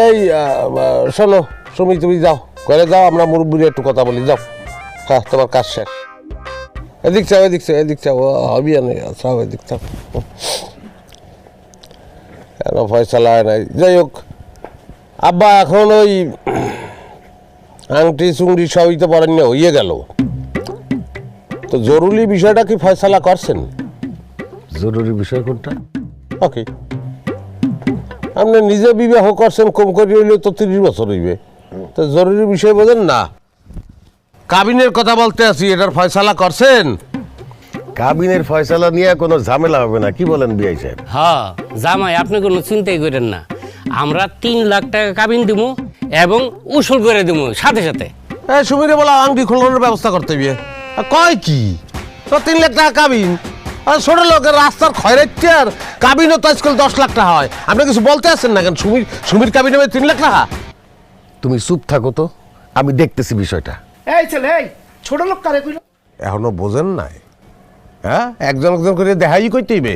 এই শোনো সুমি, তুমি যাও ঘরে যাও, আমরা মুরব্বীর একটু কথা বলি, যাও। হ্যাঁ, তোমার কাজ শেষ। এদিক চাও, এদিক চাও, এদিক চাও, হবি না চাও, এদিক চাও। কেন ফয়সালা হয় নাই? যাই হোক, আব্বা এখন ওই আংটি চুংড়ি সবই তো পড়েন না, হইয়ে গেল। তো জরুরি বিষয়টা কি ফয়সালা করছেন? জরুরি বিষয় কোনটা? ওকে, আপনি নিজে বিবাহ করছেন, কম করে হইলে তো 30 বছর হইবে। তো জরুরি বিষয় বোঝেন না? কাবিনের কথা বলতে আছি, এটার ফয়সালা করছেন? কাবিনের ফয়সালা নিয়ে কোনো ঝামেলা হবে না, কি বলেন বিআই সাহেব? হ্যাঁ জামাই, আপনি কোনো চিন্তাই করেন না, আমরা 3 লাখ টাকা কাবিন দিব এবং উসুল করে দিব সাথে সাথে। সুমিরে বলা আংটি খোলানোর ব্যবস্থা করতে হবে। কয় কি তো 3 লাখ টাকা কাবিন? আর ছোট লোকের রাস্তার খয়রাইতে আর কাবিনও তো আজকাল 10 লাখ টাকা হয়। আপনি কিছু বলতে আসছেন না কেন? সুমির কাবিন হবে 3 লাখ টাকা? তুমি চুপ থাকো তো, আমি দেখতেছি বিষয়টা। এই ছেলে, এই ছোট লোক কারে কইল? এখনো বোঝেন নাই? হ্যাঁ, একজন একজন করে দেখাই করতে হইবে।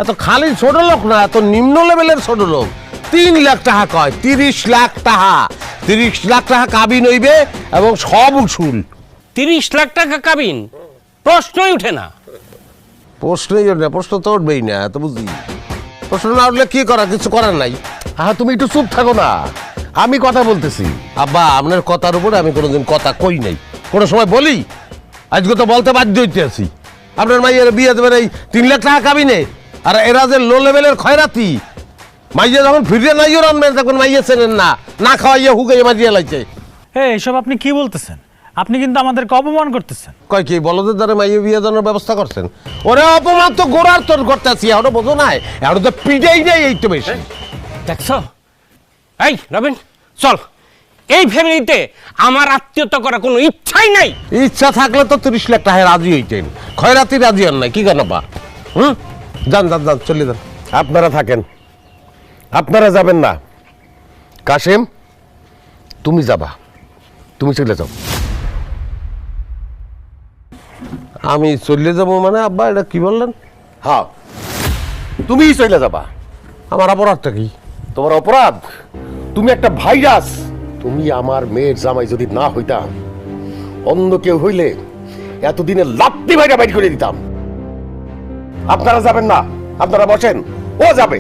এত খালি ছোট লোক না, এত নিম্ন লেভেলের ছোট লোক। 3 লাখ টাকা কয়, 30 লাখ টাকা। 30 লাখ টাকা কাবিন হইবে এবং সব উসুল। 30 লাখ টাকা কাবিন প্রশ্নই উঠে না। প্রশ্নই ওঠে না, প্রশ্ন তো উঠবেই না, তো বুঝি। প্রশ্ন না উঠলে কি করা, কিছু করার নাই। তুমি একটু চুপ থাকো না, আমি কথা বলতেছি। আব্বা, আপনার কথার উপরে আমি কোনোদিন কথা কই নাই, কোনো সময় বলি? আজকে তো বলতে বাধ্য হইতে আছি। আপনার মাইয়ের বিয়ে দেবেন এই 3 লাখ টাকা কাবিনে, আর এরা যে লো লেভেলের খয়রাতি। মাইয়া যখন ফিরে নাইও রানবেন তখন মাইয়া চেনেন না, না খাওয়াইয়া হুকাইয়া মারিয়া লাইছে। এসব আপনি কি বলতেছেন? আপনি কিন্তু আমাদেরকে অপমান করতেছেন। কয় কি বলদের দ্বারা মাইয়া বিয়ে দেওয়ার ব্যবস্থা করছেন? ওরে অপমান তো গোড়ার তোর করতে আছি, এখনো বোঝো নাই? এখনো তো পিটাই নেই, এই তো বেশি। দেখছো? এই রবিন, চল। এই ফ্যামিলিতে আমার আত্মীয়তা করার কোনো ইচ্ছাই নাই। ইচ্ছা থাকলে তো 30 লাখ টাকা রাজি হইতেন, খয়রাতি রাজি হন নাই। কি কেন বা? যান যান যান, চলে যান। আপনারা থাকেন, আপনারা যাবেন না। কাশেম, তুমি যাবা, তুমি চলে যাও। আমি চলে যাবো মানে? আব্বা, এটা কি বললেন? হ্যাঁ, তুমিই চলে যাবা। আমার অপরাধটা কি? তোমার অপরাধ, তুমি একটা ভাইরাস। তুমি আমার মেয়ের জামাই যদি না হইতা, অন্য কেউ হইলে এতদিনে লাত্তি ভাইরা বাইর করে দিতাম। আপনারা যাবেন না, আপনারা বসেন, ও যাবে।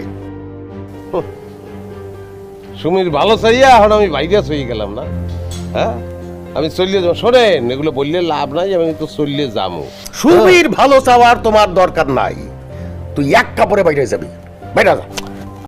সুমির ভালো চাইয়া এখন আমি ভাইরাস হয়ে গেলাম না? হ্যাঁ, আমি চলে যাবো। শোনেন, এগুলো বললে লাভ নাই, আমি তো চলে যাবো। সুমির ভালো চাওয়ার তোমার দরকার নাই, তুই এক কাপড়ে বাইরে যাবি, বাইরে যা।